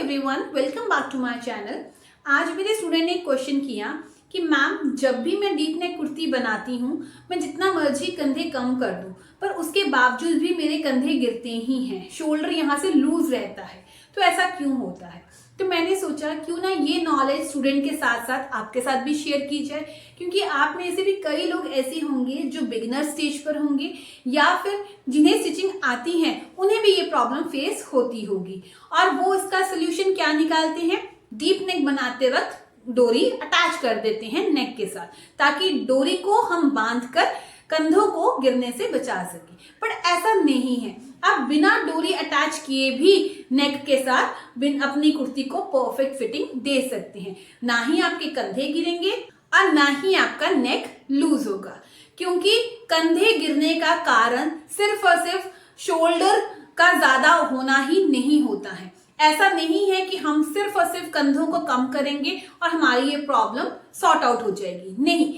Everyone, welcome back to my channel. आज मेरे student ने एक क्वेश्चन किया कि मैम जब भी मैं डीप नेक कुर्ती बनाती हूँ मैं जितना मर्जी कंधे कम कर दूँ पर उसके बावजूद भी मेरे कंधे गिरते ही हैं, शोल्डर यहाँ से लूज रहता है, तो ऐसा क्यों होता है। तो मैंने सोचा क्यों ना ये नॉलेज स्टूडेंट के साथ साथ आपके साथ भी शेयर की जाए, क्योंकि आप में से भी कई लोग ऐसे होंगे जो बिगिनर स्टेज पर होंगे या फिर जिन्हें स्टिचिंग आती है उन्हें भी ये प्रॉब्लम फेस होती होगी और वो इसका सोल्यूशन क्या निकालते हैं, डीप नेक बनाते वक्त डोरी अटैच कर देते हैं नेक के साथ ताकि डोरी को हम बांधकर कंधों को गिरने से बचा सके। पर ऐसा नहीं है, आप बिना डोरी अटैच किए भी नेक के साथ अपनी कुर्ती को परफेक्ट फिटिंग दे सकते हैं। ना ही आपके कंधे गिरेंगे और ना ही आपका नेक लूज होगा, क्योंकि कंधे गिरने का कारण सिर्फ और सिर्फ शोल्डर का ज्यादा होना ही नहीं होता है। ऐसा नहीं है कि हम सिर्फ और सिर्फ कंधों को कम करेंगे और हमारी ये प्रॉब्लम सॉर्ट आउट हो जाएगी। नहीं,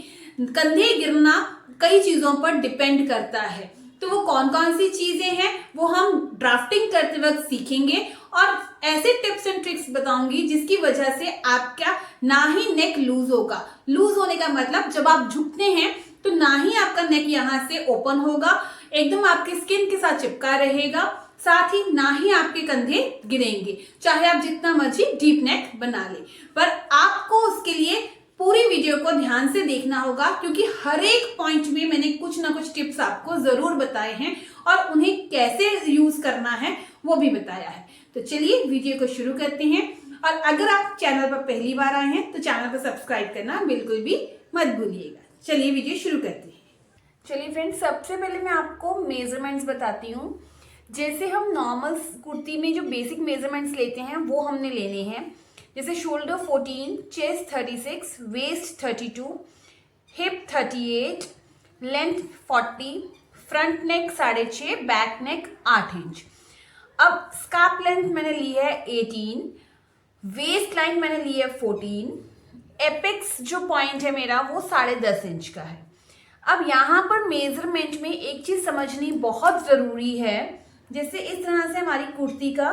कंधे गिरना कई चीजों पर डिपेंड करता है। तो वो कौन कौन सी चीजें हैं वो हम ड्राफ्टिंग करते वक्त सीखेंगे और ऐसे टिप्स एंड ट्रिक्स बताऊंगी जिसकी वजह से आपका ना ही नेक लूज होगा। लूज होने का मतलब जब आप झुकते हैं तो ना ही आपका नेक यहाँ से ओपन होगा, एकदम आपके स्किन के साथ चिपका रहेगा, साथ ही ना ही आपके कंधे गिरेंगे, चाहे आप जितना मर्जी डीप नेक बना ले। पर आपको उसके लिए पूरी वीडियो को ध्यान से देखना होगा, क्योंकि हर एक पॉइंट में मैंने कुछ ना कुछ टिप्स आपको जरूर बताए हैं और उन्हें कैसे यूज करना है वो भी बताया है। तो चलिए वीडियो को शुरू करते हैं। और अगर आप चैनल पर पहली बार आए हैं तो चैनल को सब्सक्राइब करना बिल्कुल भी मत भूलिएगा। चलिए वीडियो शुरू करते हैं। चलिए फ्रेंड्स, सबसे पहले मैं आपको मेजरमेंट्स बताती हूँ। जैसे हम नॉर्मल कुर्ती में जो बेसिक मेजरमेंट्स लेते हैं वो हमने लेने हैं। जैसे shoulder 14, chest 36, waist 32, hip 38, length 40, front neck 6.5, back neck 8 inch. अब स्कार्फ लेंथ मैंने ली है 18, वेस्ट लाइन मैंने ली है 14, एपेक्स जो पॉइंट है मेरा वो 10.5 इंच का है। अब यहाँ पर मेजरमेंट में एक चीज समझनी बहुत जरूरी है। जैसे इस तरह से हमारी कुर्ती का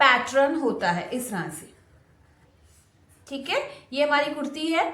पैटर्न होता है, इस तरह से, ठीक है, ये हमारी कुर्ती है।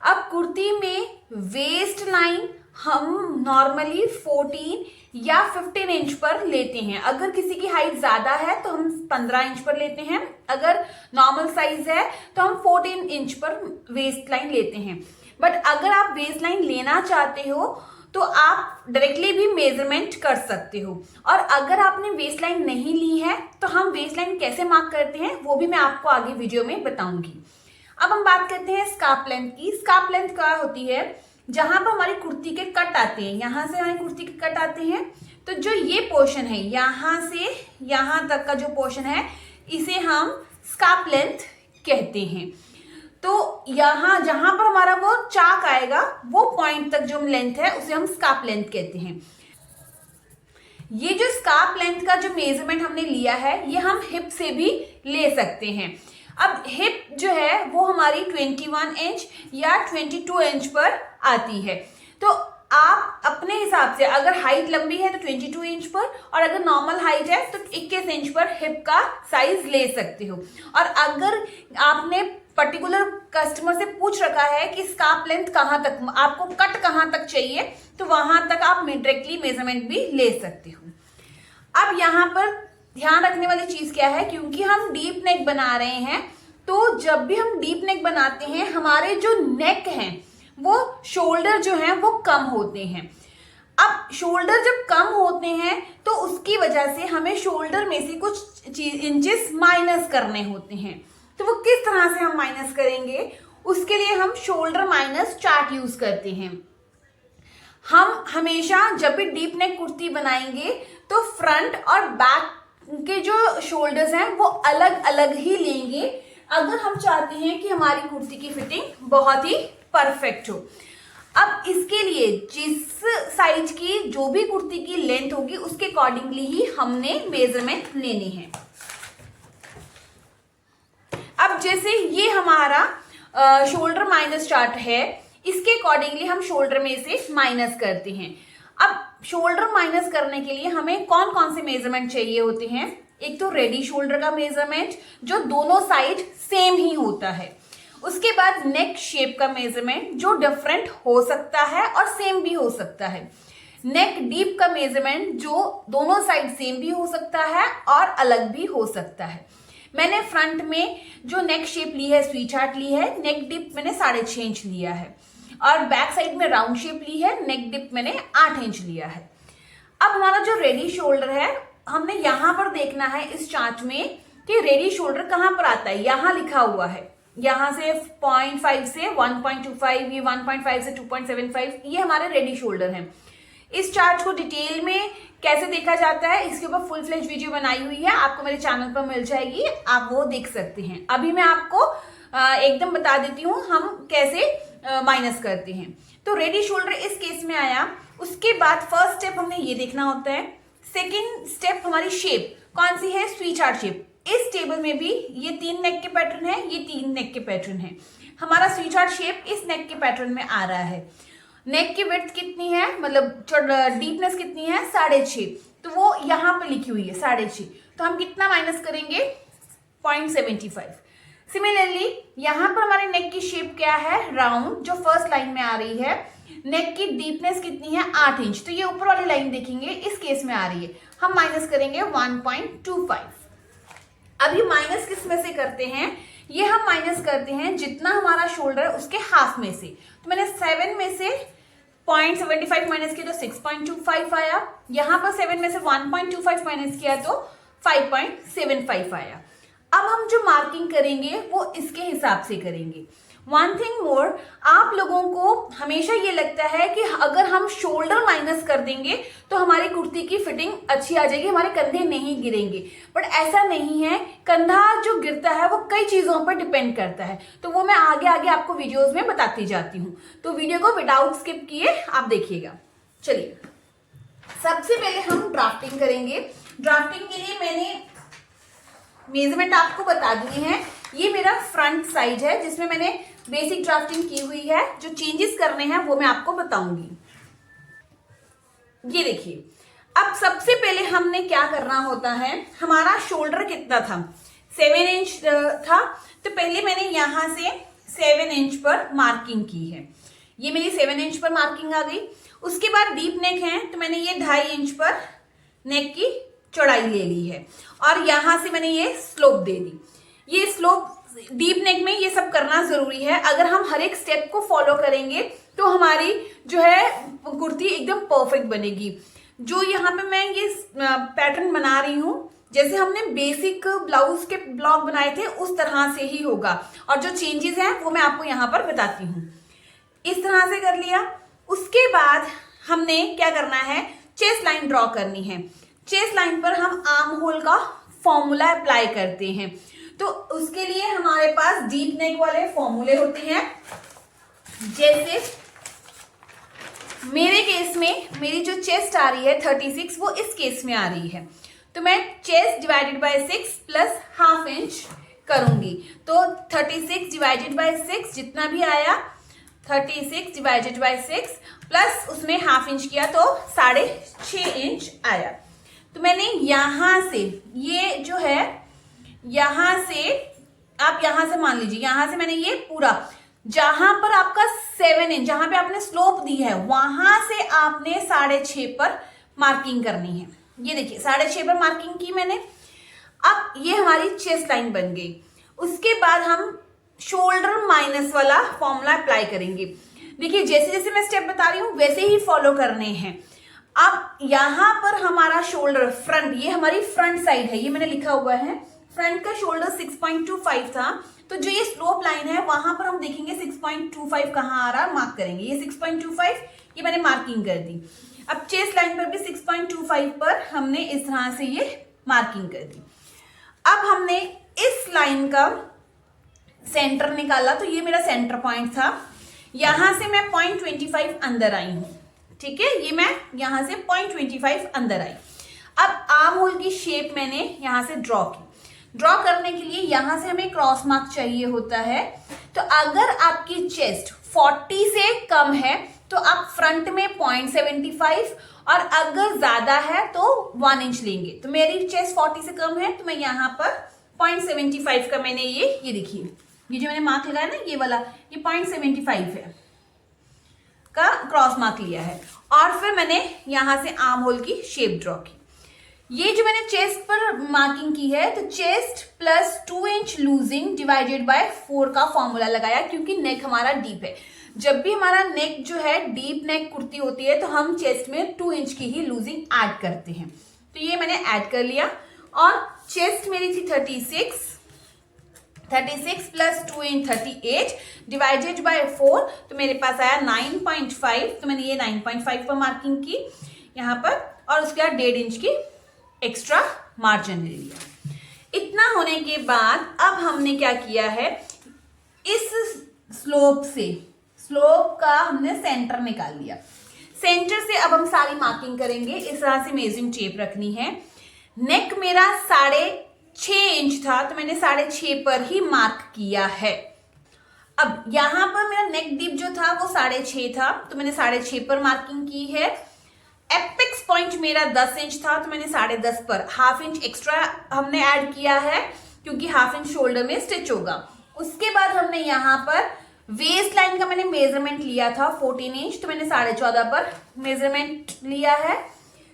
अब कुर्ती में वेस्ट लाइन हम नॉर्मली 14 या 15 इंच पर लेते हैं। अगर किसी की हाइट ज्यादा है तो हम 15 इंच पर लेते हैं, अगर नॉर्मल साइज है तो हम 14 इंच पर वेस्ट लाइन लेते हैं। बट अगर आप वेस्ट लाइन लेना चाहते हो तो आप डायरेक्टली भी मेजरमेंट कर सकते हो। और अगर आपने वेस्ट लाइन नहीं ली है तो हम वेस्ट लाइन कैसे मार्क करते हैं वो भी मैं आपको आगे वीडियो में बताऊंगी। अब हम बात करते हैं स्कार्फ लेंथ की। स्कार्फ लेंथ क्या होती है, जहां पर हमारी कुर्ती के कट आते हैं, यहां से हमारी कुर्ती के कट आते हैं, तो जो ये पोर्शन है यहां से यहां तक का जो पोर्शन है इसे हम स्कार्फ लेंथ कहते हैं। तो यहां जहां पर हमारा वो चाक आएगा वो पॉइंट तक जो लेंथ है उसे हम स्कार्फ लेंथ कहते हैं। ये जो स्कार्फ लेंथ का जो मेजरमेंट हमने लिया है ये हम हिप से भी ले सकते हैं। अब हिप जो है वो हमारी 21 इंच या 22 इंच पर आती है। तो आप अपने हिसाब से अगर हाइट लंबी है तो 22 इंच पर और अगर नॉर्मल हाइट है तो 21 इंच पर हिप का साइज ले सकते हो। और अगर आपने पर्टिकुलर कस्टमर से पूछ रखा है कि स्कार्फ लेंथ कहाँ तक, आपको कट कहाँ तक चाहिए, तो वहां तक आप डायरेक्टली मेजरमेंट भी ले सकते हो। अब यहाँ पर ध्यान रखने वाली चीज क्या है, क्योंकि हम डीप नेक बना रहे हैं तो जब भी हम डीप नेक बनाते हैं हमारे जो नेक हैं वो शोल्डर जो है वो कम होते हैं। अब शोल्डर जब कम होते हैं तो उसकी वजह से हमें शोल्डर में से कुछ इंचेस माइनस करने होते हैं। तो वो किस तरह से हम माइनस करेंगे, उसके लिए हम शोल्डर माइनस चार्ट यूज करते हैं। हम हमेशा जब भी डीप नेक कुर्ती बनाएंगे तो फ्रंट और बैक के जो शोल्डर्स हैं वो अलग अलग ही लेंगे, अगर हम चाहते हैं कि हमारी कुर्ती की फिटिंग बहुत ही परफेक्ट हो। अब इसके लिए जिस साइज की जो भी कुर्ती की लेंथ होगी उसके अकॉर्डिंगली ही हमने मेजरमेंट लेने हैं। अब जैसे ये हमारा शोल्डर माइनस चार्ट है, इसके अकॉर्डिंगली हम शोल्डर में से माइनस करते हैं। अब शोल्डर माइनस करने के लिए हमें कौन कौन से मेजरमेंट चाहिए होते हैं, एक तो रेडी शोल्डर का मेजरमेंट जो दोनों साइड सेम ही होता है, उसके बाद नेक शेप का मेजरमेंट जो डिफरेंट हो सकता है और सेम भी हो सकता है, नेक डीप का मेजरमेंट जो दोनों साइड सेम भी हो सकता है और अलग भी हो सकता है। मैंने फ्रंट में जो नेक शेप ली है स्वी चार्ट ली है, नेक डिप मैंने 6.5 इंच लिया है और बैक साइड में राउंड शेप ली है, नेक डिप मैंने 8 इंच लिया है। अब हमारा जो रेडी शोल्डर है, हमने यहाँ पर देखना है इस चार्ट में कि रेडी शोल्डर कहाँ पर आता है। यहाँ लिखा हुआ है, यहाँ से 0.5 से 1.25, ये 1.5 से 2.75, ये हमारे रेडी शोल्डर हैं। इस चार्ट को डिटेल में कैसे देखा जाता है इसके ऊपर फुल फ्लेज वीडियो बनाई हुई है, आपको मेरे चैनल पर मिल जाएगी, आप वो देख सकते हैं। अभी मैं आपको एकदम बता देती हूँ हम कैसे माइनस करते हैं। तो रेडी शोल्डर इस केस में आया। उसके बाद फर्स्ट स्टेप हमने ये देखना होता है। सेकेंड स्टेप हमारी शेप कौन सी है, स्वी चार्ट शेप। इस टेबल में भी ये 3 नेक के पैटर्न है, ये 3 नेक के पैटर्न है। हमारा स्वी चार्ट शेप इस नेक के पैटर्न में आ रहा है। नेक की विड्थ कितनी है, मतलब डीपनेस कितनी है, 6.5, तो वो यहाँ पे लिखी हुई है 6.5, तो हम कितना माइनस करेंगे, 0.75। सिमिलरली यहाँ पर हमारे नेक की शेप क्या है, राउंड, जो फर्स्ट लाइन में आ रही है। नेक की डीपनेस कितनी है, 8 इंच, तो ये ऊपर वाली लाइन देखेंगे इस केस में आ रही है, हम माइनस करेंगे 1.25। अभी माइनस किस में से करते हैं, ये हम माइनस करते हैं जितना हमारा शोल्डर है उसके हाफ में से। तो मैंने 7 में से 0.75 माइनस किया तो 6.25 आया, यहाँ पर 7 में से 1.25 माइनस किया तो 5.75 आया। अब हम जो मार्किंग करेंगे वो इसके हिसाब से करेंगे। वन थिंग मोर, आप लोगों को हमेशा ये लगता है कि अगर हम शोल्डर माइनस कर देंगे तो हमारी कुर्ती की फिटिंग अच्छी आ जाएगी, हमारे कंधे नहीं गिरेंगे, बट ऐसा नहीं है। कंधा जो गिरता है वो कई चीज़ों पर डिपेंड करता है, तो वो मैं आगे आगे आपको वीडियोस में बताती जाती हूँ, तो वीडियो को विदाउट स्किप किए आप देखिएगा। चलिए, सबसे पहले हम ड्राफ्टिंग करेंगे। ड्राफ्टिंग के लिए मैंने मेजरमेंट आपको बता दी है। ये मेरा फ्रंट साइड है जिसमें मैंने बेसिक ड्राफ्टिंग की हुई है। जो चेंजेस करने हैं वो मैं आपको बताऊंगी। ये देखिए, अब सबसे पहले हमने क्या करना होता है, हमारा शोल्डर कितना था, 7 इंच था, तो पहले मैंने यहां से 7 इंच पर मार्किंग की है। ये मेरी 7 इंच पर मार्किंग आ गई। उसके बाद डीप नेक है तो मैंने ये 2.5 इंच पर नेक की चौड़ाई ले ली है और यहां से मैंने ये स्लोप दे दी। ये स्लोप डीप नेक में ये सब करना जरूरी है। अगर हम हर एक स्टेप को फॉलो करेंगे तो हमारी जो है कुर्ती एकदम परफेक्ट बनेगी। जो यहाँ पे मैं ये पैटर्न बना रही हूँ, जैसे हमने बेसिक ब्लाउज के ब्लॉक बनाए थे उस तरह से ही होगा, और जो चेंजेस हैं वो मैं आपको यहाँ पर बताती हूँ। इस तरह से कर लिया। उसके बाद हमने क्या करना है, चेस्ट लाइन ड्रॉ करनी है। चेस्ट लाइन पर हम आर्म होल का फॉर्मूला अप्लाई करते हैं, तो उसके लिए हमारे पास डीप नेक वाले फॉर्मूले होते हैं। जैसे मेरे केस में मेरी जो चेस्ट आ रही है 36, वो इस केस में आ रही है, तो मैं chest divided by 6 plus half inch करूंगी। तो 36 डिवाइडेड बाय 6 जितना भी आया, 36 डिवाइडेड बाय 6 प्लस उसमें हाफ इंच किया तो 6.5 इंच आया। तो मैंने यहां से ये जो है, यहां से आप यहां से मान लीजिए, यहां से मैंने ये पूरा, जहां पर आपका 7 इंच जहां पे आपने स्लोप दी है वहां से आपने 6.5 पर मार्किंग करनी है। ये देखिए 6.5 पर मार्किंग की मैंने। अब ये हमारी चेस्ट लाइन बन गई। उसके बाद हम शोल्डर माइनस वाला फॉर्मूला अप्लाई करेंगे। देखिए जैसे जैसे मैं स्टेप बता रही हूं वैसे ही फॉलो करने हैं। अब यहां पर हमारा शोल्डर फ्रंट, ये हमारी फ्रंट साइड है, ये मैंने लिखा हुआ है। फ्रंट का शोल्डर 6.25 था, तो जो ये स्लोप लाइन है वहां पर हम देखेंगे 6.25 कहाँ आ रहा, मार्क करेंगे। ये 6.25 ये मैंने मार्किंग कर दी। अब चेस्ट लाइन पर भी 6.25 पर हमने इस तरह से ये मार्किंग कर दी। अब हमने इस लाइन का सेंटर निकाला, तो ये मेरा सेंटर पॉइंट था। यहां से मैं 0.25 अंदर आई हूं, ठीक है, ये मैं यहां से 0.25 अंदर आई। अब आर्म होल की शेप मैंने यहां से ड्रॉ की। ड्रॉ करने के लिए यहां से हमें क्रॉस मार्क चाहिए होता है। तो अगर आपकी चेस्ट 40 से कम है तो आप फ्रंट में 0.75 और अगर ज्यादा है तो 1 इंच लेंगे। तो मेरी चेस्ट 40 से कम है तो मैं यहाँ पर 0.75 का मैंने ये देखिए, ये जो मैंने मार्क लगाया ना ये वाला, ये 0.75 है का क्रॉस मार्क लिया है। और फिर मैंने यहां से आर्म होल की शेप ड्रॉ की। ये जो मैंने चेस्ट पर मार्किंग की है तो chest plus 2 inch losing divided by 4 का फॉर्मूला लगाया, क्योंकि नेक हमारा डीप है। जब भी हमारा नेक जो है डीप नेक कुर्ती होती है तो हम चेस्ट में 2 इंच की ही लूजिंग ऐड करते हैं। तो ये मैंने ऐड कर लिया और चेस्ट मेरी थी 36 प्लस 2 इंच 38 डिवाइडेड बाय 4, तो मेरे पास आया 9.5। तो मैंने ये 9.5 पर मार्किंग की यहाँ पर और उसके बाद 1.5 इंच की एक्स्ट्रा मार्जिन ले लिया। इतना होने के बाद अब हमने क्या किया है, इस स्लोप का हमने सेंटर निकाल लिया। सेंटर से अब हम सारी मार्किंग करेंगे। इस तरह से मेजरिंग टेप रखनी है। नेक मेरा 6.5 इंच था तो मैंने 6.5 पर ही मार्क किया है। अब यहां पर मेरा नेक डीप जो था वो 6.5 था तो मैंने 6.5 पर मार्किंग की है। एपेक्स पॉइंट मेरा 10 इंच था तो मैंने 10.5 पर 1/2 इंच एक्स्ट्रा हमने ऐड किया है, क्योंकि 1/2 इंच शोल्डर में स्टिच होगा। उसके बाद हमने यहाँ पर वेस्ट लाइन का मैंने मेजरमेंट लिया था 14 इंच, तो मैंने 14.5 पर मेजरमेंट लिया है।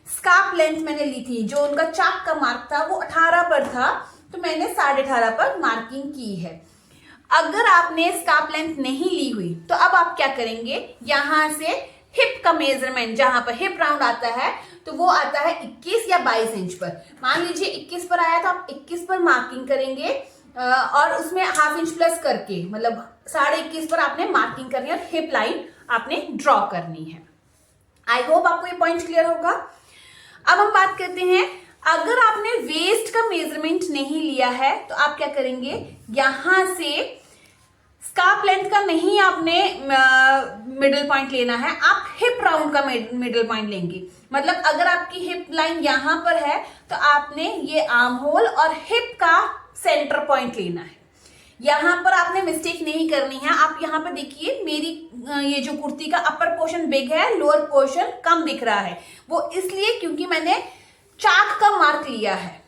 स्कार्फ लेंथ मैंने ली थी, जो उनका चाक का मार्क था वो 18 पर था तो मैंने 18.5 पर मार्किंग की है। अगर आपने स्कार्फ लेंथ नहीं ली हुई तो अब आप क्या करेंगे, यहां से हिप का मेजरमेंट, जहां पर हिप राउंड आता है तो वो आता है 21 या 22 इंच पर। मान लीजिए 21 पर आया तो आप 21 पर मार्किंग करेंगे और उसमें 1/2 इंच प्लस करके, मतलब 21.5 पर आपने मार्किंग करनी है और हिप लाइन आपने ड्रॉ करनी है। आई होप आपको ये पॉइंट क्लियर होगा। अब हम बात करते हैं, अगर आपने वेस्ट का मेजरमेंट नहीं लिया है तो आप क्या करेंगे, यहां से स्कार्फ लेंथ का नहीं आपने मिडिल पॉइंट लेना है, आप हिप राउंड का मिडिल पॉइंट लेंगे। मतलब अगर आपकी हिप लाइन यहां पर है तो आपने ये आर्म होल और हिप का सेंटर पॉइंट लेना है। यहां पर आपने मिस्टेक नहीं करनी है। आप यहां पर देखिए, मेरी ये जो कुर्ती का अपर पोर्शन बिग है, लोअर पोर्शन कम दिख रहा है। वो इसलिए क्योंकि मैंने चाक का मार्क लिया है,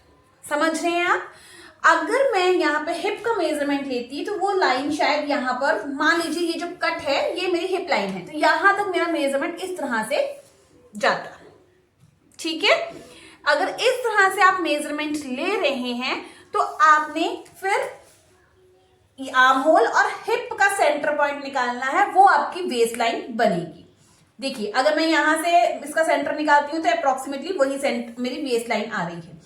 समझ रहे हैं आप। अगर मैं यहाँ पे हिप का मेजरमेंट लेती तो वो लाइन शायद यहाँ पर, मान लीजिए ये जो कट है ये मेरी हिप लाइन है, तो यहां तक मेरा मेजरमेंट इस तरह से जाता, ठीक है। अगर इस तरह से आप मेजरमेंट ले रहे हैं तो आपने फिर आर्म होल और हिप का सेंटर पॉइंट निकालना है, वो आपकी वेस्ट लाइन बनेगी। देखिए, अगर मैं यहां से इसका सेंटर निकालती हूँ तो अप्रोक्सीमेटली वही मेरी वेस्ट लाइन आ रही है।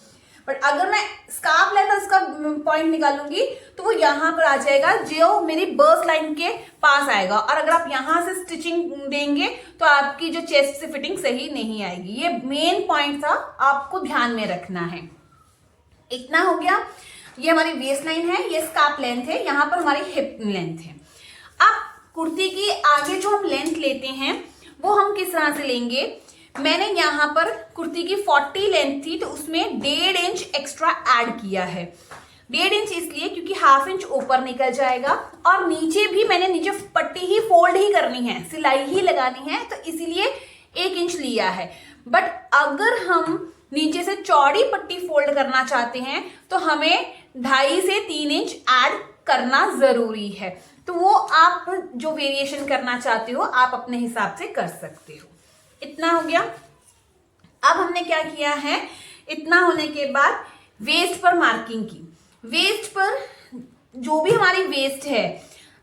बट अगर मैं स्कार्फ लेंथ इसका पॉइंट निकालूंगी तो वो यहां पर आ जाएगा, जो मेरी बर्स्ट लाइन के पास आएगा। और अगर आप यहां से स्टिचिंग देंगे तो आपकी जो चेस्ट से फिटिंग सही नहीं आएगी। ये मेन पॉइंट था, आपको ध्यान में रखना है। इतना हो गया। ये हमारी वेस्ट लाइन है, ये स्कार्फ लेंथ है, यहाँ पर हमारी हिप लेंथ है। अब कुर्ती की आगे जो हम लेंथ लेते हैं वो हम किस तरह से लेंगे, मैंने यहां पर कुर्ती की 40 लेंथ थी तो उसमें 1.5 इंच एक्स्ट्रा ऐड किया है। 1.5 इंच इसलिए क्योंकि 1/2 इंच ऊपर निकल जाएगा और नीचे भी मैंने नीचे पट्टी ही फोल्ड ही करनी है, सिलाई ही लगानी है, तो इसीलिए 1 इंच लिया है। बट अगर हम नीचे से चौड़ी पट्टी फोल्ड करना चाहते हैं तो हमें 2.5 से 3 इंच ऐड करना जरूरी है। तो वो आप जो वेरिएशन करना चाहते हो आप अपने हिसाब से कर सकते हो। इतना हो गया। अब हमने क्या किया है, इतना होने के बाद वेस्ट पर मार्किंग की। वेस्ट पर जो भी हमारी वेस्ट है,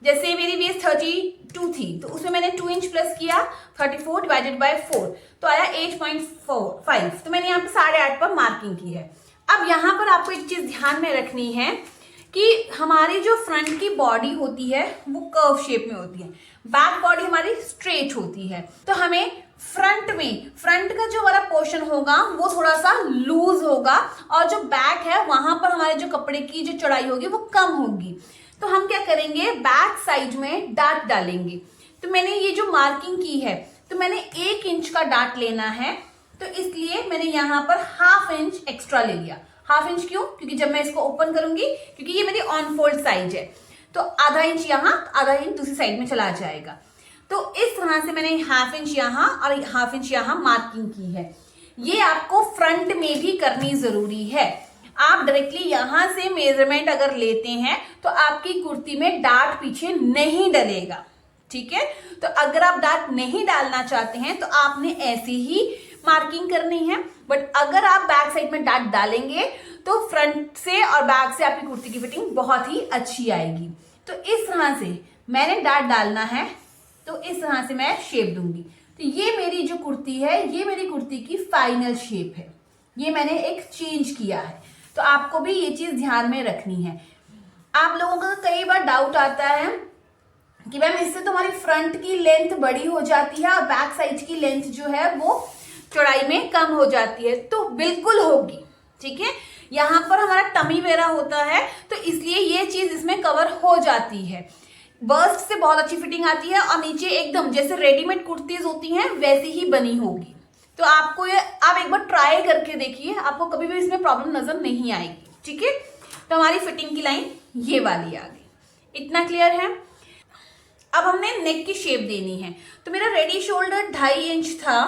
जैसे मेरी वेस्ट 32 थी तो उसमें मैंने 2 इंच प्लस किया, 34 डिवाइडेड बाय 4 तो आया 8.5। तो मैंने यहाँ पे 8.5 पर मार्किंग की है। अब यहाँ पर आपको एक चीज ध्यान में रखनी है कि हमारी जो फ्रंट की बॉडी होती है वो कर्व शेप में होती है, बैक बॉडी हमारी स्ट्रेट होती है। तो हमें फ्रंट का जो हमारा पोर्शन होगा वो थोड़ा सा लूज होगा और जो बैक है वहां पर हमारे जो कपड़े की जो चौड़ाई होगी वो कम होगी। तो हम क्या करेंगे, बैक साइड में डार्ट डालेंगे। तो मैंने ये जो मार्किंग की है तो मैंने 1 इंच का डार्ट लेना है, तो इसलिए मैंने यहाँ पर 1/2 इंच एक्स्ट्रा ले लिया। 1/2 इंच क्यों, क्योंकि जब मैं इसको ओपन करूंगी, क्योंकि ये मेरी ऑन फोल्ड साइज है, तो 1/2 इंच यहाँ, 1/2 इंच दूसरी साइड में चला जाएगा। तो इस तरह से मैंने 1/2 इंच यहाँ और 1/2 इंच यहाँ मार्किंग की है। ये आपको फ्रंट में भी करनी जरूरी है। आप डायरेक्टली यहां से मेजरमेंट अगर लेते हैं तो आपकी कुर्ती में डार्ट पीछे नहीं डलेगा, ठीक है। तो अगर आप डार्ट नहीं डालना चाहते हैं तो आपने ऐसे ही मार्किंग करनी है। बट अगर आप बैक साइड में डार्ट डालेंगे तो फ्रंट से और बैक से आपकी कुर्ती की फिटिंग बहुत ही अच्छी आएगी। तो इस तरह से मैंने डार्ट डालना है, तो इस तरह से मैं शेप दूंगी। तो ये मेरी जो कुर्ती है, ये मेरी कुर्ती की फाइनल शेप है। ये मैंने एक चेंज किया है, तो आपको भी ये चीज ध्यान में रखनी है। आप लोगों का कई बार डाउट आता है कि मैम इससे तो हमारी फ्रंट की लेंथ बड़ी हो जाती है और बैक साइड की लेंथ जो है वो चौड़ाई में कम हो जाती है। तो बिल्कुल होगी, ठीक है। यहाँ पर हमारा टमी वेरा होता है तो इसलिए ये चीज इसमें कवर हो जाती है। बर्स्ट से बहुत अच्छी फिटिंग आती है और नीचे एकदम जैसे रेडीमेड कुर्तीज होती हैं वैसी ही बनी होगी। तो आपको ये आप एक बार ट्राई करके देखिए, आपको कभी भी इसमें प्रॉब्लम नजर नहीं आएगी, ठीक है। तो हमारी फिटिंग की लाइन ये वाली आ गई। इतना क्लियर है। अब हमने नेक की शेप देनी है। तो मेरा रेडी शोल्डर 2.5 इंच था,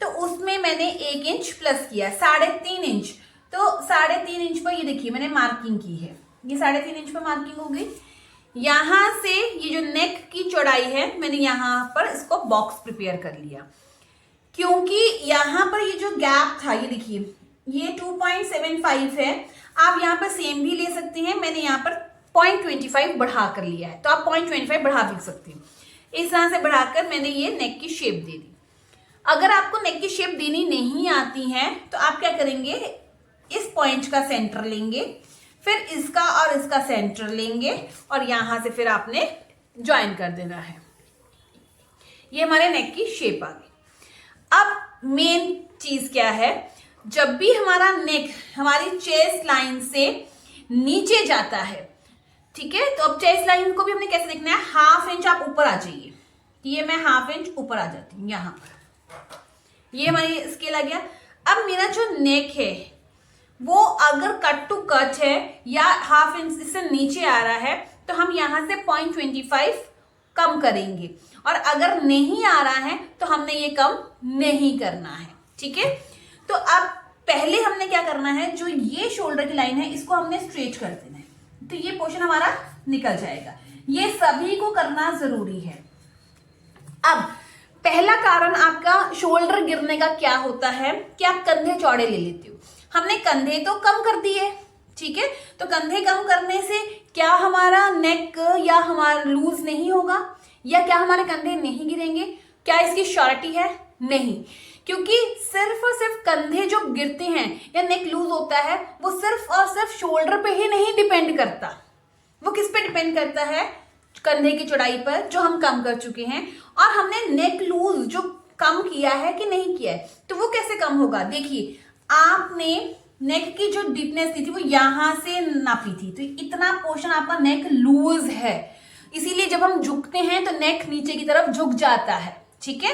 तो उसमें मैंने 1 इंच प्लस किया, 3.5 इंच। तो 3.5 इंच पर ये देखिए मैंने मार्किंग की है। ये 3.5 इंच पर मार्किंग हो गई। यहां से ये जो नेक की चौड़ाई है मैंने यहां पर इसको बॉक्स प्रिपेयर कर लिया, क्योंकि यहां पर ये जो गैप था, ये देखिए ये 2.75 है। आप यहां पर सेम भी ले सकते हैं, मैंने यहां पर 0.25 बढ़ा कर लिया है, तो आप 0.25 बढ़ा भी सकते हैं। इस तरह से बढ़ाकर मैंने ये नेक की शेप दे दी। अगर आपको नेक की शेप देनी नहीं आती है तो आप क्या करेंगे, इस पॉइंट का सेंटर लेंगे, फिर इसका और इसका सेंटर लेंगे और यहां से फिर आपने ज्वाइन कर देना है। ये हमारे नेक की शेप आ गई। अब मेन चीज क्या है, जब भी हमारा नेक हमारी चेस्ट लाइन से नीचे जाता है, ठीक है, तो अब चेस्ट लाइन को भी हमने कैसे देखना है, 1/2 इंच आप ऊपर आ जाइए। ये मैं 1/2 इंच ऊपर आ जाती हूँ यहां पर, ये हमारी स्केल आ गया। अब मेरा जो नेक है वो अगर कट टू कट है या 1/2 इंच से नीचे आ रहा है तो हम यहां से 0.25 कम करेंगे, और अगर नहीं आ रहा है तो हमने ये कम नहीं करना है, ठीक है। तो अब पहले हमने क्या करना है, जो ये शोल्डर की लाइन है इसको हमने स्ट्रेच कर देना है, तो ये पोर्शन हमारा निकल जाएगा। ये सभी को करना जरूरी है। अब पहला कारण आपका शोल्डर गिरने का क्या होता है कि आप कंधे चौड़े ले लेते हो। हमने कंधे तो कम कर दिए, ठीक है, तो कंधे कम करने से क्या हमारा नेक या हमारा लूज नहीं होगा, या क्या हमारे कंधे नहीं गिरेंगे? क्या इसकी श्योरिटी है? नहीं, क्योंकि सिर्फ और सिर्फ कंधे जो गिरते हैं या नेक लूज होता है वो सिर्फ और सिर्फ शोल्डर पे ही नहीं डिपेंड करता। वो किस पे डिपेंड करता है? कंधे की चौड़ाई पर, जो हम कम कर चुके हैं। और हमने नेक लूज जो कम किया है कि नहीं किया है, तो वो कैसे कम होगा? देखिए, आपने नेक की जो डीपनेस दी थी वो यहां से नापी थी, तो इतना पोर्शन आपका नेक लूज है, इसीलिए जब हम झुकते हैं तो नेक नीचे की तरफ झुक जाता है, ठीक है।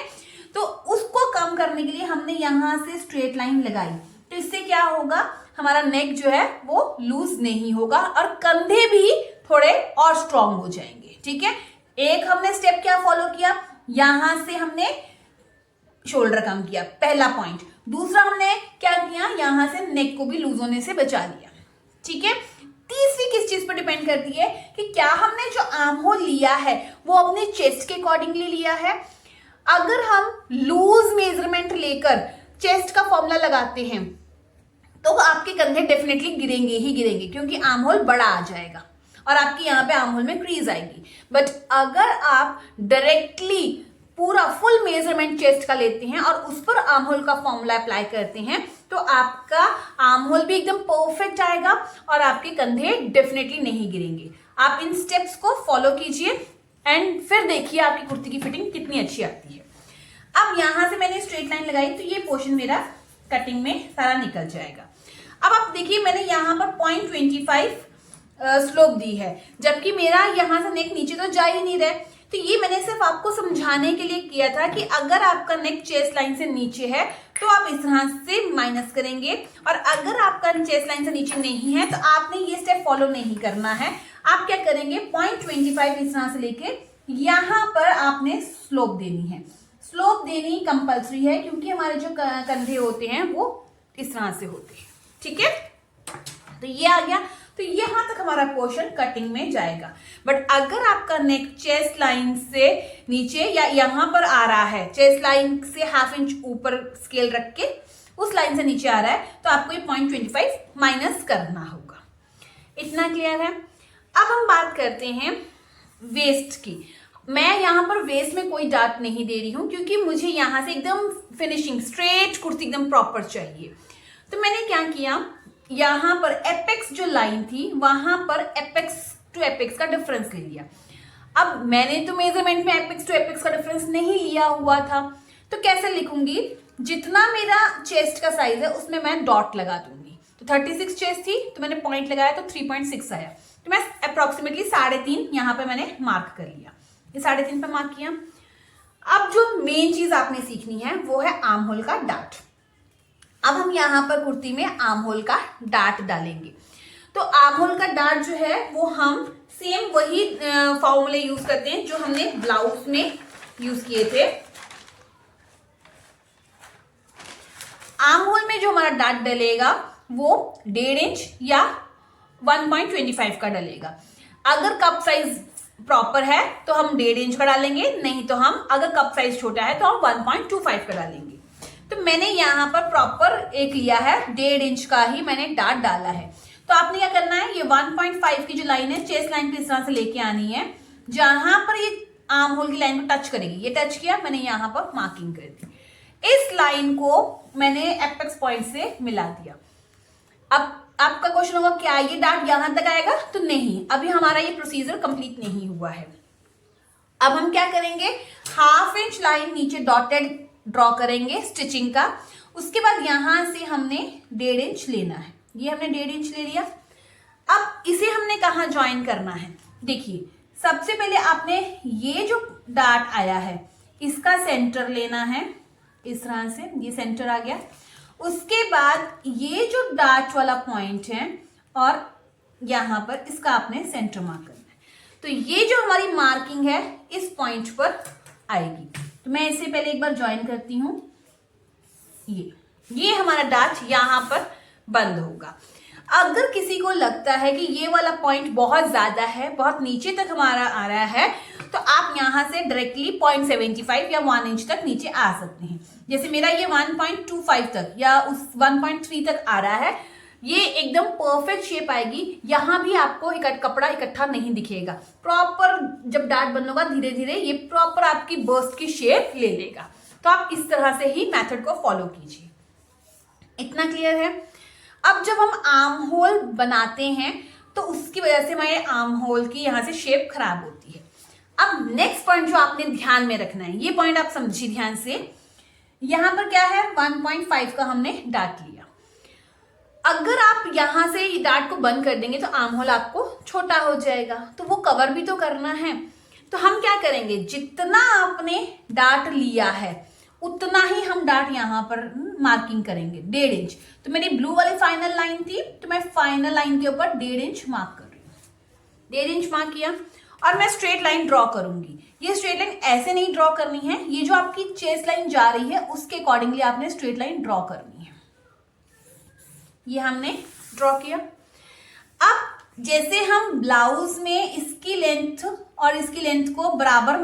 तो उसको कम करने के लिए हमने यहां से स्ट्रेट लाइन लगाई, तो इससे क्या होगा, हमारा नेक जो है वो लूज नहीं होगा और कंधे भी थोड़े और स्ट्रांग हो जाएंगे, ठीक है। एक हमने स्टेप क्या फॉलो किया, यहां से हमने शोल्डर कम किया, पहला पॉइंट। दूसरा हमने क्या किया, यहां से नेक को भी लूज होने से बचा लिया, ठीक है। तीसरी किस चीज पर डिपेंड करती है कि क्या हमने जो आर्म होल लिया है वो अपने चेस्ट के अकॉर्डिंगली लिया है। अगर हम लूज मेजरमेंट लेकर चेस्ट का फॉर्मूला लगाते हैं तो आपके कंधे डेफिनेटली गिरेंगे ही गिरेंगे, क्योंकि आर्म होल बड़ा आ जाएगा और आपकी यहाँ पे आर्म होल में क्रीज आएगी। बट अगर आप डायरेक्टली पूरा फुल मेजरमेंट चेस्ट का लेते हैं और उस पर आर्म होल का फॉर्मूला अप्लाई करते हैं तो आपका आर्म होल भी एकदम परफेक्ट आएगा और आपके कंधे डेफिनेटली नहीं गिरेंगे। आप इन स्टेप्स को फॉलो कीजिए एंड फिर देखिए आपकी कुर्ती की फिटिंग कितनी अच्छी आती है। अब यहां से मैंने स्ट्रेट लाइन लगाई तो ये पोर्शन मेरा कटिंग में सारा निकल जाएगा। अब आप देखिए, मैंने यहाँ पर 0.25 स्लोप दी है, जबकि मेरा यहाँ से नेक नीचे तो जा ही नहीं रहा। तो ये मैंने सिर्फ आपको समझाने के लिए किया था कि अगर आपका नेक चेस्ट लाइन से नीचे है तो आप इस तरह से माइनस करेंगे, और अगर आपका चेस्ट लाइन से नीचे नहीं है तो आपने ये स्टेप फॉलो नहीं करना है। आप क्या करेंगे, 0.25 इस तरह से लेके यहाँ पर आपने स्लोप देनी है। स्लोप देनी कंपल्सरी है क्योंकि हमारे जो कंधे होते हैं वो इस तरह से होते हैं, ठीक है। तो ये आ गया, तो यहाँ तक हमारा पोर्शन कटिंग में जाएगा। बट अगर आपका नेक चेस्ट लाइन से नीचे या यहाँ पर आ रहा है, चेस्ट लाइन से ½ इंच ऊपर स्केल रख के उस लाइन से नीचे आ रहा है, तो आपको ये 0.25 माइनस करना होगा। इतना क्लियर है। अब हम बात करते हैं वेस्ट की। मैं यहाँ पर वेस्ट में कोई डार्ट नहीं दे रही हूँ क्योंकि मुझे यहाँ से एकदम फिनिशिंग स्ट्रेट कुर्ती एकदम प्रॉपर चाहिए। तो मैंने क्या किया, यहाँ पर एपेक्स जो लाइन थी वहां पर एपेक्स टू एपेक्स का डिफरेंस ले लिया। अब मैंने तो मेजरमेंट में एपेक्स टू एपेक्स का डिफरेंस नहीं लिया हुआ था, तो कैसे लिखूंगी, जितना मेरा चेस्ट का साइज है उसमें मैं डॉट लगा दूंगी। तो 36 चेस्ट थी तो मैंने पॉइंट लगाया तो 3.6 आया, तो मैं अप्रोक्सीमेटली 3.5 यहाँ पे मैंने मार्क कर लिया। ये 3.5 पे मार्क किया। अब जो मेन चीज आपने सीखनी है वो है आर्म होल का डार्ट। अब हम यहाँ पर कुर्ती में आर्म होल का डार्ट डालेंगे। तो आर्म होल का डार्ट जो है वो हम सेम वही फॉर्मूले यूज करते हैं जो हमने ब्लाउज में यूज किए थे। आर्म होल में जो हमारा डार्ट डलेगा वो 1.5 इंच या 1.25 का डलेगा। अगर कप साइज प्रॉपर है तो हम 1.5 इंच का डालेंगे, नहीं तो हम अगर कप साइज छोटा है तो हम 1.25 का डालेंगे। तो मैंने यहाँ पर प्रॉपर एक लिया है, 1.5 इंच का ही मैंने डार्ट डाला है। तो आपने क्या करना है, ये 1.5 की जो लाइन है चेस्ट लाइन पे इस तरह से लेके आनी है, जहां पर ये आर्म होल की लाइन को टच करेगी। ये टच किया, मैंने यहाँ पर मार्किंग कर दी। इस लाइन को मैंने एपेक्स पॉइंट से मिला दिया। अब आपका क्वेश्चन होगा क्या ये डार्ट यहां तक आएगा, तो नहीं, अभी हमारा ये प्रोसीजर कंप्लीट नहीं हुआ है। अब हम क्या करेंगे, ½ इंच लाइन नीचे डॉटेड ड्रॉ करेंगे स्टिचिंग का। उसके बाद यहां से हमने 1.5 इंच लेना है। ये हमने 1.5 इंच ले लिया। अब इसे हमने कहाँ ज्वाइन करना है, देखिए सबसे पहले आपने ये जो डार्ट आया है इसका सेंटर लेना है, इस तरह से ये सेंटर आ गया। उसके बाद ये जो डार्ट वाला पॉइंट है और यहाँ पर इसका आपने सेंटर मार्क करना है। तो ये जो हमारी मार्किंग है इस पॉइंट पर आएगी। तो मैं इसे पहले एक बार ज्वाइन करती हूँ। ये हमारा डार्ट यहाँ पर बंद होगा। अगर किसी को लगता है कि ये वाला पॉइंट बहुत ज्यादा है, बहुत नीचे तक हमारा आ रहा है, तो आप यहाँ से डायरेक्टली 0.75 या 1 इंच तक नीचे आ सकते हैं। जैसे मेरा ये 1.25 तक या उस 1.3 तक आ रहा है, ये एकदम परफेक्ट शेप आएगी। यहाँ भी आपको कपड़ा इकट्ठा नहीं दिखेगा। प्रॉपर जब डार्ट बंद होगा धीरे धीरे ये प्रॉपर आपकी बर्स्ट की शेप ले लेगा। तो आप इस तरह से ही मेथड को फॉलो कीजिए। इतना क्लियर है। अब जब हम आर्म होल बनाते हैं तो उसकी वजह से हमारे आर्म होल की यहाँ से शेप खराब होती है। अब नेक्स्ट पॉइंट जो आपने ध्यान में रखना है, ये पॉइंट आप समझिए ध्यान से। यहाँ पर क्या है, 1.5 का हमने डार्ट लिया। अगर आप यहां से डार्ट को बंद कर देंगे तो आर्म होल आपको छोटा हो जाएगा, तो वो कवर भी तो करना है। तो हम क्या करेंगे, जितना आपने डार्ट लिया है उतना ही हम डार्ट यहाँ पर मार्किंग करेंगे, 1.5 इंच। तो मेरी ब्लू वाली फाइनल लाइन थी, तो मैं फाइनल लाइन के ऊपर 1.5 इंच मार्क कर रही हूँ। 1.5 इंच मार्क किया और मैं स्ट्रेट लाइन ड्रॉ करूंगी। ये स्ट्रेट लाइन ऐसे नहीं ड्रॉ करनी है, ये जो आपकी चेस्ट लाइन जा रही है उसके अकॉर्डिंगली आपने स्ट्रेट लाइन ड्रॉ करनी है। ये हमने ड्रॉ किया। अब जैसे हम ब्लाउज में इसकी लेंथ और इसकी लेंथ को बराबर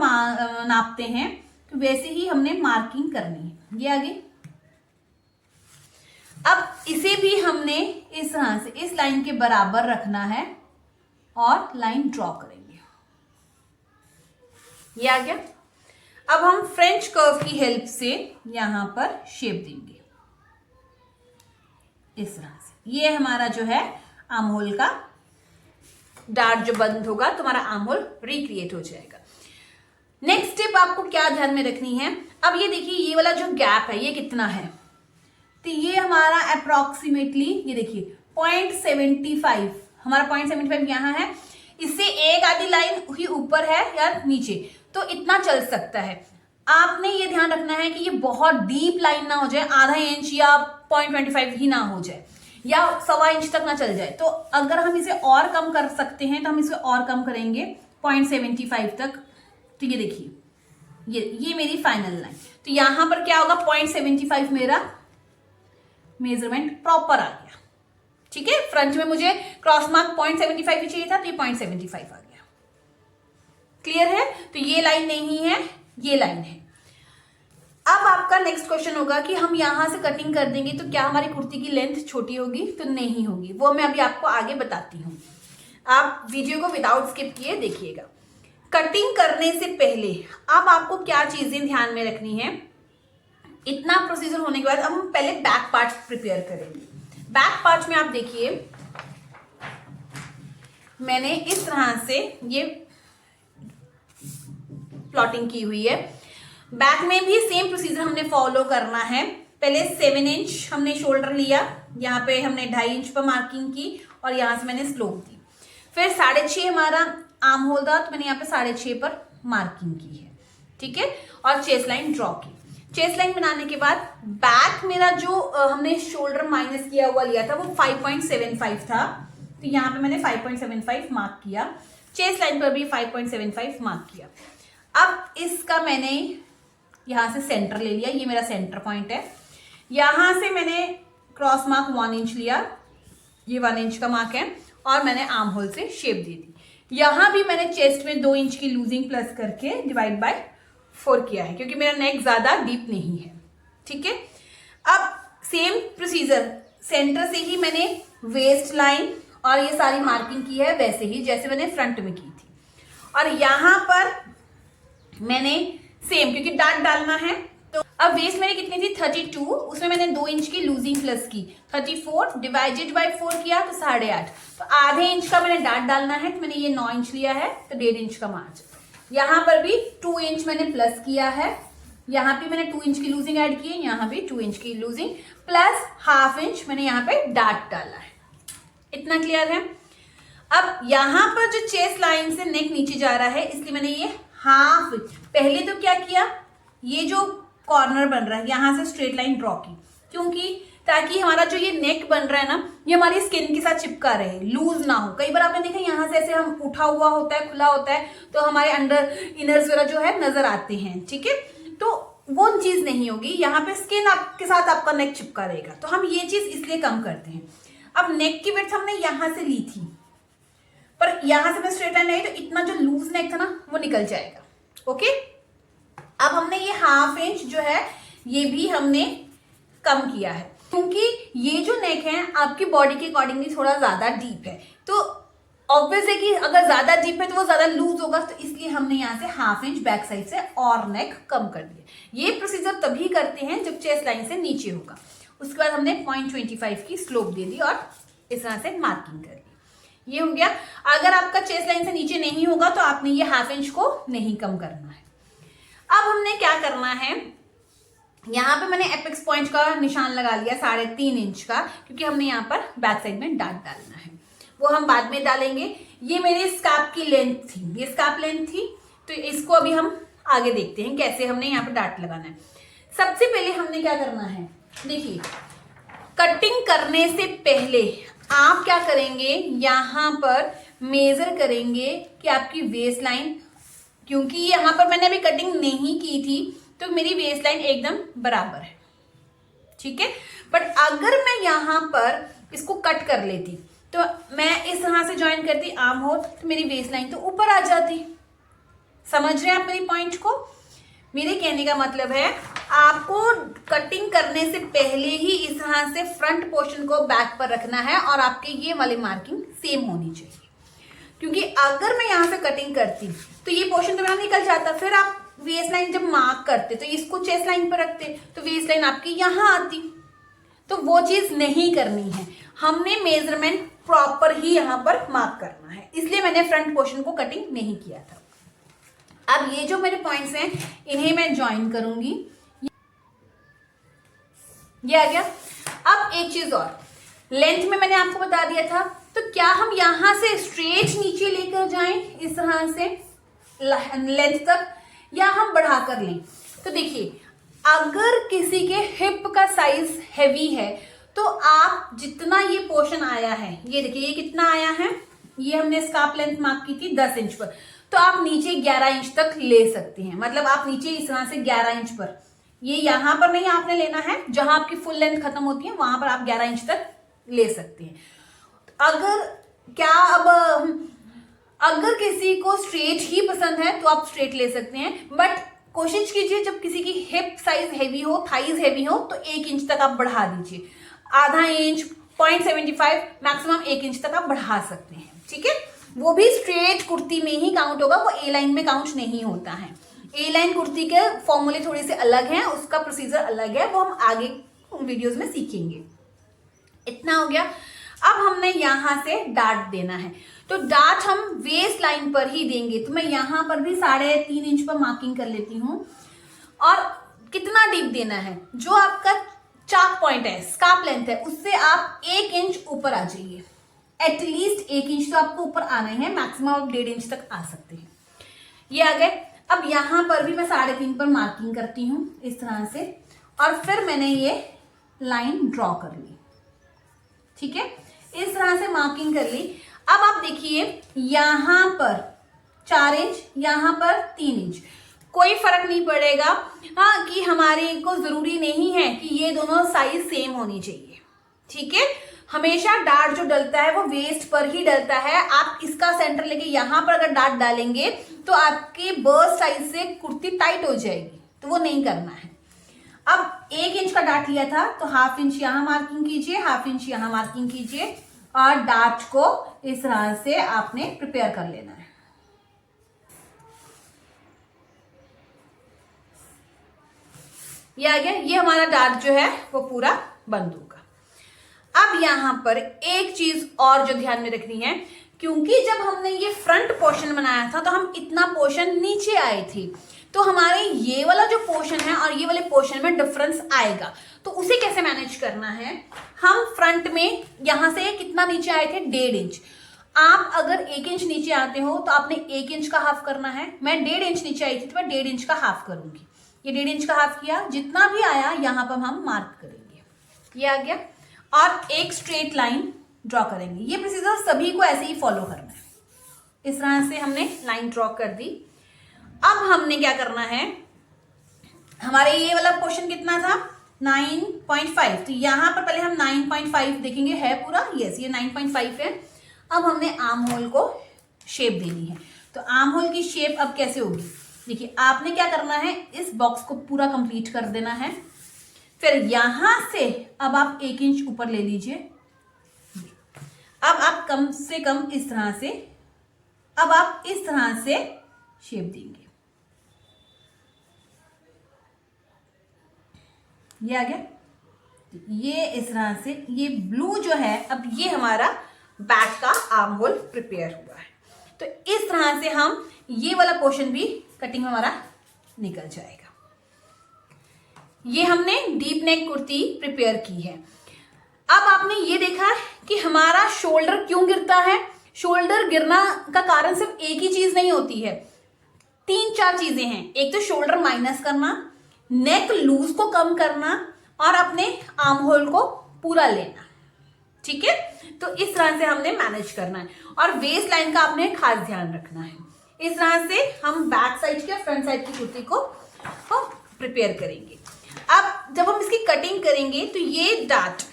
नापते हैं, तो वैसे ही हमने मार्किंग करनी है। ये आगे अब इसे भी हमने इस तरह से इस लाइन के बराबर रखना है और लाइन ड्रॉ करेंगे। ये आ गया। अब हम फ्रेंच कर्व की हेल्प से यहां पर शेप देंगे इस तरह से। ये हमारा जो है आर्म होल का डार्ट जो बंद होगा तो हमारा आर्म होल रिक्रिएट हो जाएगा। नेक्स्ट स्टेप आपको क्या ध्यान में रखनी है, अब ये देखिए ये वाला जो गैप है ये कितना है, तो ये हमारा अप्रोक्सीमेटली ये देखिए 0.75, हमारा 0.75 यहाँ है। इससे एक आधी लाइन ही ऊपर है या नीचे, तो इतना चल सकता है। आपने ये ध्यान रखना है कि ये बहुत डीप लाइन ना हो जाए, ½ इंच या 0.25 ही ना हो जाए, या 1.25 इंच तक ना चल जाए। तो अगर हम इसे और कम कर सकते हैं तो हम इसे और कम करेंगे 0.75 तक तो ये देखिए ये मेरी फाइनल लाइन। तो यहां पर क्या होगा, 0.75 मेरा मेजरमेंट प्रॉपर आ गया। ठीक है, फ्रंट में मुझे क्रॉस मार्क 0.75 ही चाहिए था, तो ये 0.75 आ गया। क्लियर है? तो ये लाइन नहीं है, ये लाइन है। अब आपका नेक्स्ट क्वेश्चन होगा कि हम यहां से कटिंग कर देंगे तो क्या हमारी कुर्ती की लेंथ छोटी होगी? तो नहीं होगी, वो मैं अभी आपको आगे बताती हूँ। आप वीडियो को विदाउट स्किप किए देखिएगा। कटिंग करने से पहले अब आपको क्या चीजें ध्यान में रखनी है। इतना प्रोसीजर होने के बाद अब हम पहले बैक पार्ट प्रिपेयर करेंगे। बैक पार्ट में आप देखिए मैंने इस तरह से ये प्लॉटिंग की हुई है। बैक में भी सेम प्रोसीजर हमने फॉलो करना है। पहले 7 इंच हमने शोल्डर लिया, यहाँ पे हमने 2.5 इंच पर मार्किंग की और यहाँ से मैंने स्लोप दी। फिर 6.5 हमारा आर्म होल था, तो मैंने यहाँ पे 6.5 पर मार्किंग की है। ठीक है, और चेस्ट लाइन ड्रॉ की। चेस्ट लाइन बनाने के बाद बैक मेरा जो हमने शोल्डर माइनस किया हुआ लिया था वो 5.75 था, तो यहाँ पे मैंने 5.75 मार्क किया। चेस्ट लाइन पर भी 5.75 मार्क किया। अब इसका मैंने यहाँ से सेंटर ले लिया, ये मेरा सेंटर पॉइंट है। यहाँ से मैंने क्रॉस मार्क 1 इंच लिया, ये 1 इंच का मार्क है, और मैंने आर्म होल से शेप दे दी। यहाँ भी मैंने चेस्ट में 2 इंच की लूजिंग प्लस करके डिवाइड बाय 4 किया है, क्योंकि मेरा नेक ज्यादा डीप नहीं है। ठीक है, अब सेम प्रोसीजर सेंटर से ही मैंने वेस्ट लाइन और ये सारी मार्किंग की है, वैसे ही जैसे मैंने फ्रंट में की थी। और यहाँ पर मैंने सेम, क्योंकि डार्ट डालना है, तो अब वेस्ट मेरी कितनी थी 32, उसमें मैंने 2 इंच की लूजिंग प्लस की। 34 डिवाइडेड बाय 4 किया तो 8.5, तो आधे इंच का मैंने डार्ट डालना है, तो मैंने ये 9 इंच लिया है, तो 1.5 इंच का मार्जिन। यहाँ पर भी 2 इंच मैंने प्लस किया है, यहाँ पे मैंने 2 इंच की लूजिंग ऐड की है, यहाँ भी 2 इंच की लूजिंग प्लस ½ इंच मैंने यहाँ पे डार्ट डाला है। इतना क्लियर है? अब यहाँ पर जो चेस्ट लाइन से नेक नीचे जा रहा है, इसलिए मैंने ये ½ इंच पहले तो क्या किया, ये जो कॉर्नर बन रहा है यहाँ से स्ट्रेट लाइन ड्रॉ की, क्योंकि ताकि हमारा जो ये नेक बन रहा है ना, ये हमारी स्किन के साथ चिपका रहे, लूज ना हो। कई बार आपने देखा यहाँ से ऐसे हम उठा हुआ होता है, खुला होता है, तो हमारे अंडर इनर्स वगैरह जो है नजर आते हैं। ठीक है, तो वो चीज नहीं होगी, यहाँ पे स्किन आपके साथ आपका नेक चिपका रहेगा, तो हम ये चीज इसलिए कम करते हैं। अब नेक की विड्थ हमने यहाँ से ली थी, पर यहाँ से मैं स्ट्रेट लाइन लाई, तो इतना जो लूज नेक था ना वो निकल जाएगा। ओके, अब हमने ये ½ इंच जो है ये भी हमने कम किया है, क्योंकि ये जो नेक है आपकी बॉडी के अकॉर्डिंगली थोड़ा ज्यादा डीप है, तो ऑब्वियस है कि अगर ज्यादा डीप है तो वो ज्यादा लूज होगा, तो इसलिए हमने यहाँ से ½ इंच बैक साइड से और नेक कम कर दिया। ये प्रोसीजर तभी करते हैं जब चेस्ट लाइन से नीचे होगा। उसके बाद हमने 0.25 की स्लोप दे दी और इस तरह से मार्किंग कर दी। ये हो गया। अगर आपका चेस्ट लाइन से नीचे नहीं होगा तो आपने ये ½ इंच को नहीं कम करना है। अब हमने क्या करना है, यहाँ पे मैंने एपेक्स पॉइंट का निशान लगा लिया 3.5 इंच का, क्योंकि हमने यहाँ पर बैक साइड में डार्ट डालना है, वो हम बाद में डालेंगे। ये मेरे स्कार्फ की लेंथ थी, ये स्कार्फ लेंथ थी, तो इसको अभी हम आगे देखते हैं कैसे हमने यहाँ पे डार्ट लगाना है। सबसे पहले हमने क्या करना है, देखिए कटिंग करने से पहले आप क्या करेंगे, यहाँ पर मेजर करेंगे कि आपकी वेस्ट लाइन, क्योंकि यहाँ पर मैंने अभी कटिंग नहीं की थी तो मेरी वेस्ट लाइन एकदम बराबर है। ठीक है, बट अगर मैं यहाँ पर इसको कट कर लेती तो मैं इस तरह से ज्वाइन करती आर्म होल, तो मेरी वेस्ट लाइन तो ऊपर आ जाती। समझ रहे हैं आप मेरी पॉइंट को? मेरे कहने का मतलब है आपको कटिंग करने से पहले ही इस तरह से फ्रंट पोर्शन को बैक पर रखना है और आपके ये वाली मार्किंग सेम होनी चाहिए, क्योंकि अगर मैं यहाँ से कटिंग करती तो ये पोर्शन तो मेरा निकल जाता, फिर आप वेस्ट लाइन जब मार्क करते तो इसको चेस्ट लाइन पर रखते तो वेस्ट लाइन आपकी यहाँ आती, तो वो चीज नहीं करनी है। हमने मेजरमेंट प्रॉपर ही यहाँ पर मार्क करना है, इसलिए मैंने फ्रंट पोर्शन को कटिंग नहीं किया था। अब ये जो मेरे पॉइंट्स हैं इन्हें मैं ज्वाइन करूंगी, ये आ गया। अब एक चीज और, लेंथ में मैंने आपको बता दिया था, तो क्या हम यहां से स्ट्रेट नीचे लेकर जाएं इस तरह से लेंथ तक, या हम बढ़ा कर लें? तो देखिए अगर किसी के हिप का साइज हैवी है तो आप जितना ये पोर्शन आया है, ये देखिए ये कितना आया है, ये हमने स्कार्फ लेंथ मार्क की थी 10 इंच पर, तो आप नीचे 11 इंच तक ले सकते हैं। मतलब आप नीचे इस तरह से 11 इंच पर, ये यहाँ पर नहीं आपने लेना है, जहां आपकी फुल लेंथ खत्म होती है वहां पर आप 11 इंच तक ले सकते हैं। अगर क्या अब अगर किसी को स्ट्रेट ही पसंद है तो आप स्ट्रेट ले सकते हैं, बट कोशिश कीजिए जब किसी की हिप साइज हैवी हो, थाइज हैवी हो, तो 1 इंच तक आप बढ़ा दीजिए। आधा इंच, 0.75, मैक्सिमम 1 इंच तक आप बढ़ा सकते हैं, ठीक है। वो भी स्ट्रेट कुर्ती में ही काउंट होगा, वो ए लाइन में काउंट नहीं होता है। ए लाइन कुर्ती के फॉर्मूले थोड़े से अलग हैं, उसका प्रोसीजर अलग है, वो हम आगे वीडियोस में सीखेंगे। इतना हो गया। अब हमने यहां से डार्ट देना है, तो डार्ट हम वेस्ट लाइन पर ही देंगे। तो मैं यहां पर भी 3.5 इंच पर मार्किंग कर लेती हूँ। और कितना डीप देना है, जो आपका चाक पॉइंट है, स्कार्प लेंथ है, उससे आप 1 इंच ऊपर आ जाइए। एटलीस्ट 1 इंच तो आपको ऊपर आना ही है, मैक्सिमम आप 1.5 इंच तक आ सकते हैं। ये आ गए। अब यहां पर भी मैं 3.5 पर मार्किंग करती हूं इस तरह से, और फिर मैंने ये लाइन ड्रॉ कर ली, ठीक है। इस तरह से मार्किंग कर ली। अब आप देखिए यहां पर 4 इंच, यहां पर 3 इंच, कोई फर्क नहीं पड़ेगा। हाँ, कि हमारे को जरूरी नहीं है कि ये दोनों साइज सेम होनी चाहिए, ठीक है। हमेशा डार्ट जो डलता है वो वेस्ट पर ही डलता है। आप इसका सेंटर लेके यहां पर अगर डार्ट डालेंगे तो आपके बर्स्ट साइज से कुर्ती टाइट हो जाएगी, तो वो नहीं करना है। अब 1 इंच का डार्ट लिया था, तो 1/2 इंच यहां मार्किंग कीजिए, 1/2 इंच यहां मार्किंग कीजिए, और डार्ट को इस तरह से आपने प्रिपेयर कर लेना है। ये आ गया। ये हमारा डार्ट जो है वो पूरा बंद होगा। अब यहां पर एक चीज और जो ध्यान में रखनी है, क्योंकि जब हमने ये फ्रंट पोर्शन बनाया था तो हम इतना पोर्शन नीचे आए थे, तो हमारे ये वाला जो पोर्शन है और ये वाले पोर्शन में डिफरेंस आएगा। तो उसे कैसे मैनेज करना है, हम फ्रंट में यहां से कितना नीचे आए थे, 1.5 इंच। आप अगर 1 इंच नीचे आते हो तो आपने 1 इंच का हाफ करना है। मैं 1.5 इंच नीचे आई थी तो मैं 1.5 इंच का हाफ करूंगी। ये 1.5 इंच का हाफ किया, जितना भी आया यहां पर हम मार्क करेंगे। ये आ गया। और एक स्ट्रेट लाइन ड्रॉ करेंगे। ये प्रोसीजर सभी को ऐसे ही फॉलो करना है। इस तरह से हमने लाइन ड्रॉ कर दी। अब हमने क्या करना है, हमारे ये वाला पोर्शन कितना था, 9.5, तो यहां पर पहले हम 9.5 देखेंगे, है पूरा, यस ये 9.5 है। अब हमने आर्म होल को शेप देनी है। तो आर्म होल की शेप अब कैसे होगी, देखिए आपने क्या करना है, इस बॉक्स को पूरा कंप्लीट कर देना है। फिर यहां से अब आप 1 इंच ऊपर ले लीजिए। अब आप कम से कम इस तरह से, अब आप इस तरह से शेप देंगे। ये आ गया। ये इस तरह से, ये ब्लू जो है, अब ये हमारा बैक का आर्म होल प्रिपेयर हुआ है। तो इस तरह से हम ये वाला पोर्शन भी कटिंग में हमारा निकल जाएगा। ये हमने डीप नेक कुर्ती प्रिपेयर की है। अब आपने ये देखा कि हमारा शोल्डर क्यों गिरता है। शोल्डर गिरना का कारण सिर्फ एक ही चीज नहीं होती है, 3-4 चीजें हैं। एक तो शोल्डर माइनस करना, नेक लूज को कम करना, और अपने आर्म होल को पूरा लेना, ठीक है। तो इस तरह से हमने मैनेज करना है, और वेस्ट लाइन का आपने खास ध्यान रखना है। इस तरह से हम बैक साइड के फ्रंट साइड की कुर्ती को प्रिपेयर करेंगे। अब जब हम इसकी कटिंग करेंगे तो ये डार्ट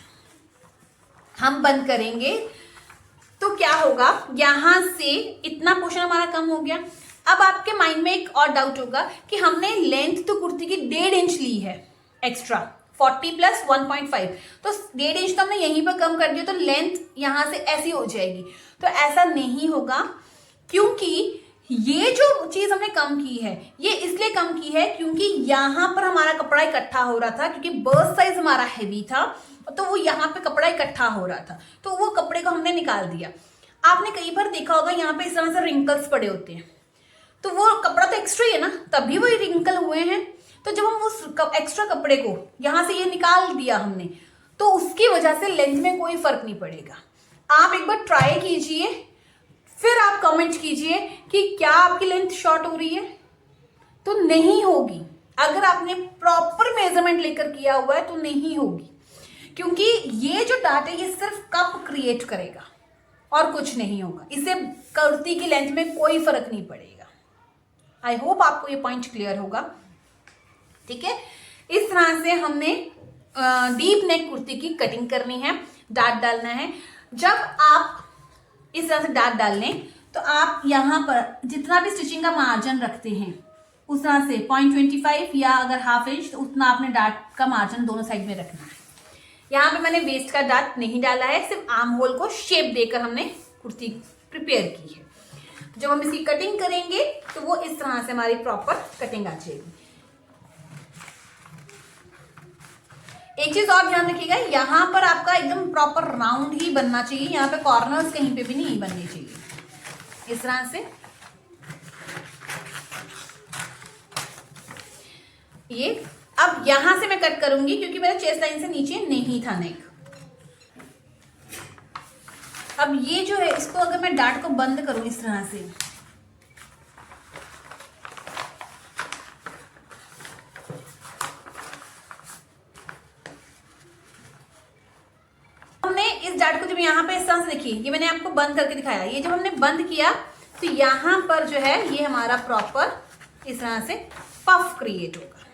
हम बंद करेंगे, तो क्या होगा, यहां से इतना पोर्शन हमारा कम हो गया। अब आपके माइंड में एक और डाउट होगा कि हमने लेंथ तो कुर्ती की 1.5 इंच ली है एक्स्ट्रा, 40 + 1.5, तो 1.5 इंच तो हमने यहीं पर कम कर दिया, तो लेंथ यहां से ऐसी हो जाएगी। तो ऐसा नहीं होगा, क्योंकि ये जो चीज हमने कम की है, ये इसलिए कम की है क्योंकि यहां पर हमारा कपड़ा इकट्ठा हो रहा था, क्योंकि बर्स्ट साइज हमारा हैवी था, तो वो यहाँ पे कपड़ा इकट्ठा हो रहा था, तो वो कपड़े को हमने निकाल दिया। आपने कई बार देखा होगा यहाँ पे इस तरह से रिंकल्स पड़े होते हैं, तो वो कपड़ा तो एक्स्ट्रा ही है ना, तभी वो रिंकल हुए हैं। तो जब हम उस एक्स्ट्रा कपड़े को यहाँ से ये निकाल दिया हमने, तो उसकी वजह से लेंथ में कोई फर्क नहीं पड़ेगा। आप एक बार ट्राई कीजिए, फिर आप कमेंट कीजिए कि क्या आपकी लेंथ शॉर्ट हो रही है। तो नहीं होगी, अगर आपने प्रॉपर मेजरमेंट लेकर किया हुआ है तो नहीं होगी, क्योंकि ये जो डार्ट है ये सिर्फ कप क्रिएट करेगा और कुछ नहीं होगा। इससे कुर्ती की लेंथ में कोई फर्क नहीं पड़ेगा। आई होप आपको ये पॉइंट क्लियर होगा। ठीक है, इस तरह से हमने डीप नेक कुर्ती की कटिंग करनी है, डार्ट डालना है। जब आप इस तरह से डार्ट डाल लें तो आप यहाँ पर जितना भी स्टिचिंग का मार्जिन रखते हैं उस तरह से 0.25 या अगर हाफ इंच तो उतना आपने डार्ट का मार्जिन दोनों साइड में रखना है। यहाँ पे मैंने वेस्ट का डार्ट नहीं डाला है, सिर्फ आर्म होल को शेप देकर हमने कुर्ती प्रिपेयर की है। जब हम इसकी कटिंग करेंगे तो वो इस तरह से हमारी प्रॉपर कटिंग आ जाएगी। एक चीज और ध्यान रखिएगा, यहाँ पर आपका एकदम प्रॉपर राउंड ही बनना चाहिए, यहाँ पे कॉर्नर्स कहीं पे भी नहीं बनने चाहिए। इस तरह से ये अब यहां से मैं कट करूंगी क्योंकि मेरा चेस्ट लाइन से नीचे नहीं था नेक। अब ये जो है इसको अगर मैं डार्ट को बंद करूं इस तरह से, हमने इस डार्ट को जब यहाँ पे इस तरह से देखिए, ये मैंने आपको बंद करके दिखाया, ये जब हमने बंद किया तो यहां पर जो है ये हमारा प्रॉपर इस तरह से पफ क्रिएट होगा।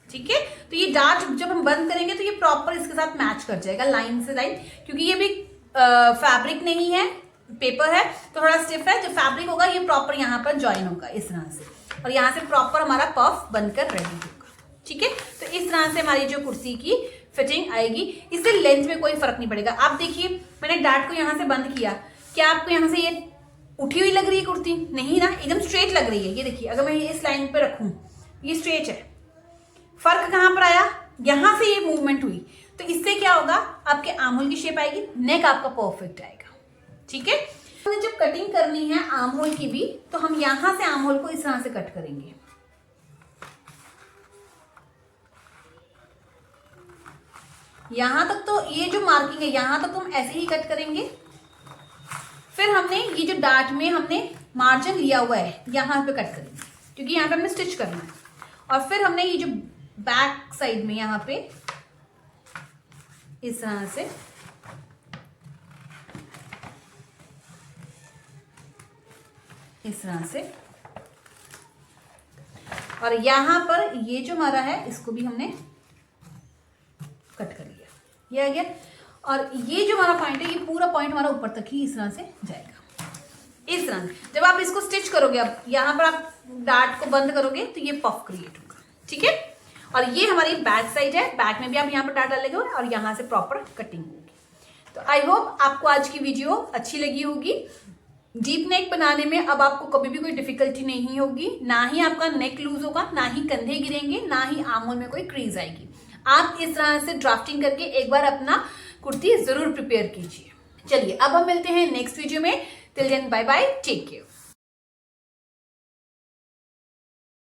ठीक है, तो ये डार्ट जब हम बंद करेंगे तो ये प्रॉपर इसके साथ मैच कर जाएगा लाइन से लाइन, क्योंकि ये भी फैब्रिक नहीं है, पेपर है तो थोड़ा स्टिफ है। जो फैब्रिक होगा ये प्रॉपर यहाँ पर ज्वाइन होगा इस तरह से, और यहाँ से प्रॉपर हमारा पफ बनकर रेडी होगा। ठीक है, तो इस तरह से हमारी जो कुर्ती की फिटिंग आएगी, इससे लेंथ में कोई फर्क नहीं पड़ेगा। आप देखिए मैंने डार्ट को यहाँ से बंद किया, क्या आपको यहाँ से ये उठी हुई लग रही है कुर्ती? नहीं ना, एकदम स्ट्रेट लग रही है। ये देखिए अगर मैं ये इस लाइन पे रखूं ये स्ट्रेट है, फर्क कहां पर आया? यहां से ये मूवमेंट हुई, तो इससे क्या होगा, आपके आर्म होल की शेप आएगी, नेक आपका परफेक्ट आएगा। ठीक है, हमने जब कटिंग करनी है आर्म होल की भी तो हम यहां से आर्म होल को इस तरह से कट करेंगे। यहां तक तो ये जो मार्किंग है यहां तक तो हम ऐसे ही कट करेंगे। फिर हमने ये जो डार्ट में हमने मार्जिन लिया हुआ है यहां पे कट करेंगे, क्योंकि यहां पे हमने स्टिच करना है। और फिर हमने ये जो बैक साइड में यहां पे इस तरह से और यहां पर ये जो हमारा है इसको भी हमने कट कर लिया, ये आ गया। और ये जो हमारा पॉइंट है ये पूरा पॉइंट हमारा ऊपर तक ही इस तरह से जाएगा। इस तरह जब आप इसको स्टिच करोगे, अब यहां पर आप डार्ट को बंद करोगे तो ये पफ क्रिएट होगा। ठीक है, और ये हमारी बैक साइड है, बैक में भी आप यहाँ पर डार्ट डालेंगे और यहाँ से प्रॉपर कटिंग होगी। तो आई होप आपको आज की वीडियो अच्छी लगी होगी। डीप नेक बनाने में अब आपको कभी भी कोई डिफिकल्टी नहीं होगी, ना ही आपका नेक लूज होगा, ना ही कंधे गिरेंगे, ना ही आर्म होल में कोई क्रीज आएगी। आप इस तरह से ड्राफ्टिंग करके एक बार अपना कुर्ती जरूर प्रिपेयर कीजिए। चलिए अब हम मिलते हैं नेक्स्ट वीडियो में। Till then bye bye, take care.